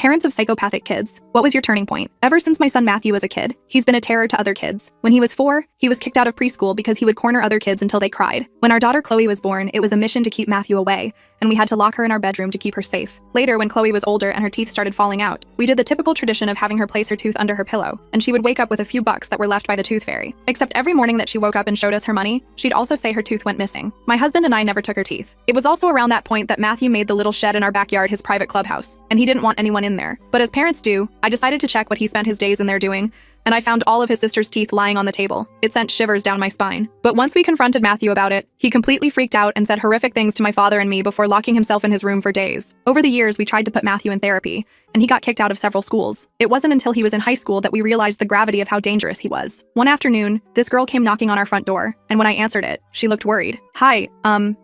Parents of psychopathic kids, what was your turning point? Ever since my son Matthew was a kid, he's been a terror to other kids. When he was 4, he was kicked out of preschool because he would corner other kids until they cried. When our daughter Chloe was born, it was a mission to keep Matthew away, and we had to lock her in our bedroom to keep her safe. Later, when Chloe was older and her teeth started falling out, we did the typical tradition of having her place her tooth under her pillow, and she would wake up with a few bucks that were left by the tooth fairy. Except every morning that she woke up and showed us her money, she'd also say her tooth went missing. My husband and I never took her teeth. It was also around that point that Matthew made the little shed in our backyard his private clubhouse, and he didn't want anyone in there. But as parents do, I decided to check what he spent his days in there doing, and I found all of his sister's teeth lying on the table. It sent shivers down my spine. But once we confronted Matthew about it, he completely freaked out and said horrific things to my father and me before locking himself in his room for days. Over the years, we tried to put Matthew in therapy, and he got kicked out of several schools. It wasn't until he was in high school that we realized the gravity of how dangerous he was. One afternoon, this girl came knocking on our front door, and when I answered it, she looked worried. "Hi,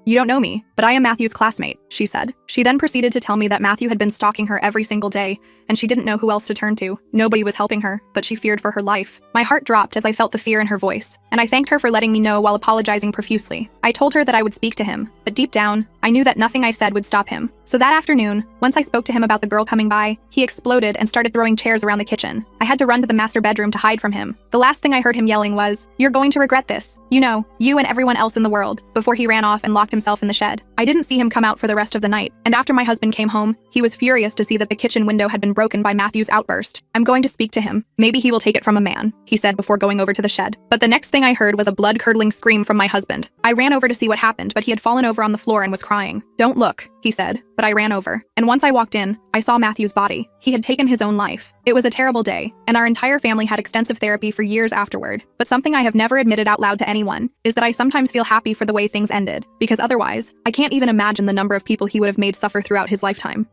you don't know me, but I am Matthew's classmate," she said. She then proceeded to tell me that Matthew had been stalking her every single day, and she didn't know who else to turn to. Nobody was helping her, but she feared for her life. My heart dropped as I felt the fear in her voice, and I thanked her for letting me know while apologizing profusely. I told her that I would speak to him, but deep down, I knew that nothing I said would stop him. So that afternoon, once I spoke to him about the girl coming by, he exploded and started throwing chairs around the kitchen. I had to run to the master bedroom to hide from him. The last thing I heard him yelling was, "You're going to regret this. You know, you and everyone else in the world," before he ran off and locked himself in the shed. I didn't see him come out for the rest of the night, and after my husband came home, he was furious to see that the kitchen window had been broken by Matthew's outburst. "I'm going to speak to him. Maybe he will take it from a man," he said before going over to the shed. But the next thing I heard was a blood-curdling scream from my husband. I ran over to see what happened, but he had fallen over on the floor and was crying. "Don't look," he said, but I ran over. And once I walked in, I saw Matthew's body. He had taken his own life. It was a terrible day, and our entire family had extensive therapy for years afterward. But something I have never admitted out loud to anyone is that I sometimes feel happy for the way things ended, because otherwise, I can't even imagine the number of people he would have made suffer throughout his lifetime.